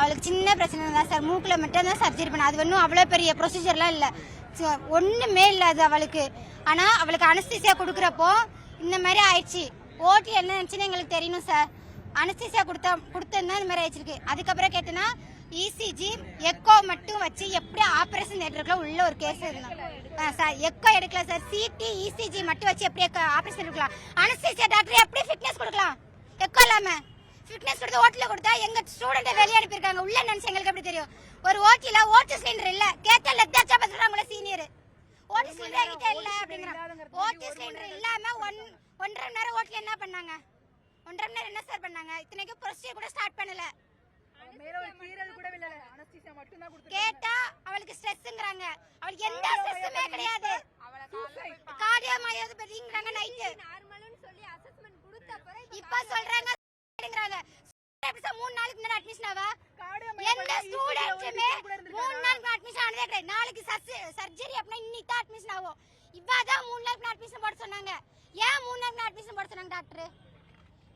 அவளுக்கு சின்ன பிரச்சனை தான் சார், மூக்கில் மட்டும் தான் சர்ஜரி பண்ண. அது ஒன்றும் அவ்வளோ பெரிய ப்ரொசீஜர்லாம் இல்லை, ஒன்றுமே இல்லை அது அவளுக்கு. ஆனால் அவளுக்கு அனஸ்தீசியா கொடுக்குறப்போ இந்த மாதிரி ஆயிடுச்சு. ஓட்டி என்ன நினச்சுன்னு எங்களுக்கு தெரியணும் சார். அனஸ்தீசியா கொடுத்ததுன்னா இந்த மாதிரி ஆயிடுச்சிருக்கு. அதுக்கப்புறம் கேட்டேன்னா இசிஜி எக்கோ மட்டும் வச்சு எப்படி ஆப்ரேஷன் தேட்டருக்குள்ள உள்ள ஒரு கேஸ் இருந்தோம் சார். எக்கோ எடுக்கல சார், சிடி இசிஜி மட்டும் வச்சு எப்படி ஆப்ரேஷன் எடுக்கலாம்? அனஸ்தீசியா டாக்டர் எப்படி ஃபிட்னஸ் கொடுக்கலாம்? எக்கோ இல்லாம ஃபிட்னஸ் கொடுத்து ஓட்டில கொடுத்தா எங்க ஸ்டூடெண்ட் வெளியே அனுப்பியிருக்காங்க. உள்ள நினைச்சு எங்களுக்கு எப்படி தெரியும்? ஒரு ஓட்டில ஓட்டு சிலிண்டர் இல்ல, கேட்ட லெத்தாச்சா பண்றாங்களே சீனியர். ஓட்டு சிலிண்டர் கிட்ட இல்ல அப்படிங்கறாங்க. ஓட்டு சிலிண்டர் இல்லாம 1.5 மணி நேரம் ஓட்டில என்ன பண்ணாங்க? 1.5 மணி நேரம் என்ன சார் பண்ணாங்க? இத்தனைக்கு ப்ரொசீஜர் கூட ஸ்டார்ட் பண்ணல. கேட்டா அவளுக்கு ஸ்ட்ரெஸ்ங்கறாங்க. அவளுக்கு எந்த ஸ்ட்ரெஸ்ஸுமே கிடையாது. கார்டியோ மயோபதிங்கறாங்க. நைட் நார்மல்னு சொல்லி அசஸ்மென்ட் கொடுத்த அப்புறம் இப்ப சொல்றாங்க அப்படிங்கறாங்க. 3 நாளுக்கு முன்னாடி அட்மிஷன் ஆவா? எந்த ஸ்டூடண்ட்ஸுமே 3 நாளுக்கு அட்மிஷன் ஆனதே கிடையாது. நாளைக்கு சர்ஜரி அப்படினா இன்னைக்கு தான் அட்மிஷன் ஆகும். இவாதான் 3 நாளுக்கு அட்மிஷன் போட சொன்னாங்க. ஏன் 3 நாளுக்கு அட்மிஷன் போட சொன்னாங்க டாக்டர்?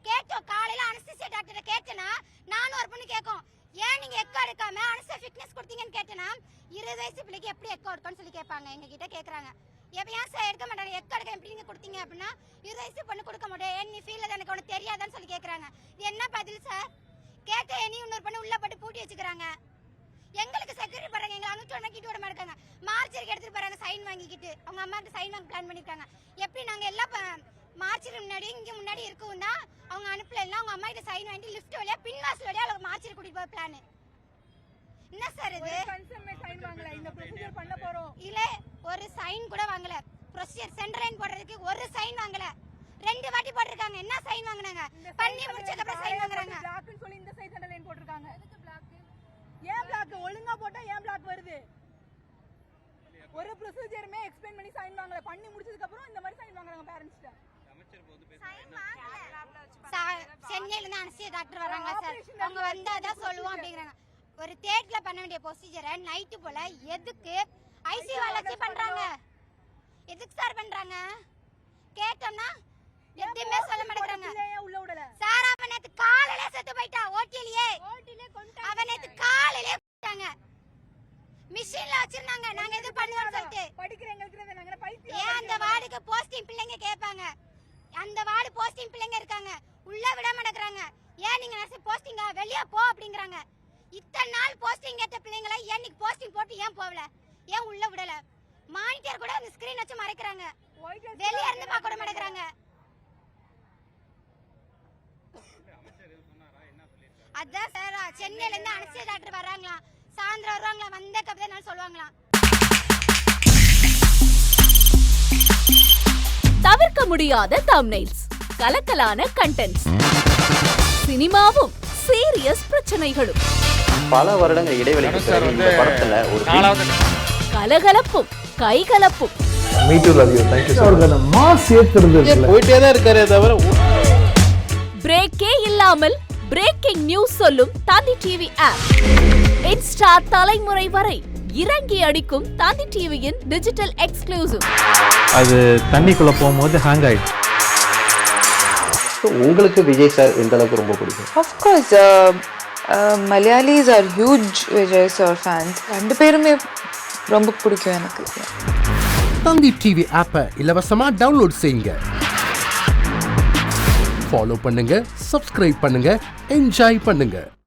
கேட்டோம் காலையில அனஸ்தீசியா டாக்டர் கேட்டனா, நானும் ஒரு பொண்ணு கேட்கும், ஏன் நீங்க எக்கோ எடுக்காம அனஸ்தீசியா ஃபிட்னஸ் கொடுத்தீங்கன்னு கேட்டனா, 20 வயசு பிள்ளைக்கு எப்படி எக்கோ எடுக்கணும்னு சொல்லி கேட்பாங்க. எங்க கிட்ட கேக்குறாங்க, ஏன் சார் எடுக்க மாட்டாங்க? எக்கோ எடுக்க எப்படி நீங்க கொடுத்தீங்க அப்படின்னா, 20 வயசு பொண்ணு கொடுக்க முடியாது, ஏன் நீ ஃபீல்ல தான் எனக்கு உனக்கு தெரியாதான்னு சொல்லி கேக்குறாங்க. இது என்ன பதில் சார்? கேட்ட நீ இன்னொரு பொண்ணு உள்ள போட்டு பூட்டி வச்சுக்கிறாங்க. எங்களுக்கு செக்யூரிட்டி பண்றாங்க, எங்களை அனுப்பிட்டு விட மாட்டாங்க. மார்ச்சரிக்கு எடுத்துட்டு போறாங்க சைன் வாங்கிக்கிட்டு. அவங்க அம்மாக்கு சைன் வாங்க பிளான் பண்ணிருக்காங்க. எப்படி நாங்க எல்லாம் மார்ச்சரி முன்னாடி இங்க முன்னாடி இருக்கவும் தான் அவங்க அனுப்பல. இல்ல அவங்க அம்மா கிட்ட சைன் வாங்கிட்டு லிஃப்ட் வழியா பின்வாசல் வழியா அவங்க மார்ச்சரி கூட்டிட்டு போய் பிளான். என்ன சார் இது? சைன் வாங்கல, இந்த ப்ரொசீஜர் பண்ண போறோம் இல்ல, ஒரு சைன் கூட வாங்கல. ப்ரொசீஜர் சென்டர் லைன் போடுறதுக்கு ஒரு சைன் வாங்கல. 2 வாட்டி போட்டுருக்காங்க. என்ன சைன் வாங்குனாங்க? பண்ணி முடிச்சதுக்கு அப்புறம் சைன் வாங்குறாங்க. பிளாக்னு சொல்லி இந்த சைடு சென்டர் லைன் போட்டுருக்காங்க. எதுக்கு பிளாக்? ஏன் பிளாக்? ஒழுங்கா போட்டா ஏன் பிளாக் வருது? ஒரு ப்ரொசீஜருமே எக்ஸ்பிளைன் பண்ணி சைன் வாங்கல. பண்ணி முடிச்சதுக்கு அப்புறம் இந்த மாதிரி சைன் வாங்குறாங்க பேரண்ட்ஸ்ட்ட. சென்னையில இருந்து அனஸ்தீசியா டாக்டர் வராங்க சார். அவங்க வந்தாதான் சொல்லுவோம் அப்படிங்கறாங்க. ஒரு தேட்ல பண்ண வேண்டிய ப்ரொசீஜரை நைட்டு போல எதுக்கு ஐசியூ வச்சு பண்றாங்க? எதுக்கு சார் பண்றாங்க? கேட்டோம்னா எதுவுமே சொல்ல மாட்டேங்கிறாங்க. உள்ள விடல சார். அவன் நேத்து காலையில செத்து போயிட்டா. ஓட்டிலேயே அவன் நேத்து காலையில போட்டாங்க. மிஷின்ல வச்சிருந்தாங்க. நாங்க எது பண்ணுவோம்னு சொல்லிட்டு படிக்கிறவங்களுக்கு நாங்க பைத்தியம். ஏன் அந்த வார்டுக்கு போஸ்டிங் பிள்ளைங்க கேட்பாங்க. அந்த வார்டு போஸ்டிங் பிள்ளைங்க இருக்காங்க, உள்ள விட மாட்டேங்கறாங்க. ஏன் நீங்க நர்ஸ் போஸ்டிங்கா வெளிய போ அப்படிங்கறாங்க. இத்தனை நாள் போஸ்டிங் கேட்ட பிள்ளைங்கள ஏன் நீங்க போஸ்டிங் போட்டு ஏன் போவல? ஏன் உள்ள விடல? மானிட்டர் கூட அந்த ஸ்கிரீன் வச்சு மறைக்கறாங்க. வெளிய இருந்து பார்க்க கூட மாட்டேங்கறாங்க. அதான் சார், சென்னையில இருந்து அனஸ்தீசியா டாக்டர் வராங்களா, சாயந்தரம் வருவாங்களா, வந்த கப்பதே நான் சொல்லுவாங்களா. தவிர்க்க முடியாத தம்ப்நெயில்ஸ், கலக்கலான கண்டென்ட்ஸ், சினிமாவும் சீரியஸ் பிரச்சனைகளும், பல வருடங்கள் இடைவெளிக்கு பிறகு இந்த படத்துல ஒரு கலகலப்பும் கைகலப்பும். போயிட்டே தான் இருக்காரே தவிர பிரேக்கே இல்லாமல் பிரேக்கிங் நியூஸ் சொல்லும் தந்தி டிவி ஆப். இன்ஸ்டா தலைமுறை வரை இறங்கி அடிக்கும் தந்தி டிவியின் டிஜிட்டல் எக்ஸ்க்ளூசிவ். அது தண்ணிக்குள்ள போகும்போது ஹேங் ஆயிடுச்சு. உங்களுக்கு விஜய் சார் எந்த அளவுக்கு ரொம்ப பிடிக்கும்? Of course, Malayalis are huge Vijay sir fans. ரெண்டு பேருமே ரொம்ப பிடிக்கும் எனக்கு. தந்தி டிவி ஆப்பை இலவசமா டவுன்லோட் செய்யுங்க. ஃபாலோ பண்ணுங்க, சப்ஸ்கிரைப் பண்ணுங்க, என்ஜாய் பண்ணுங்க.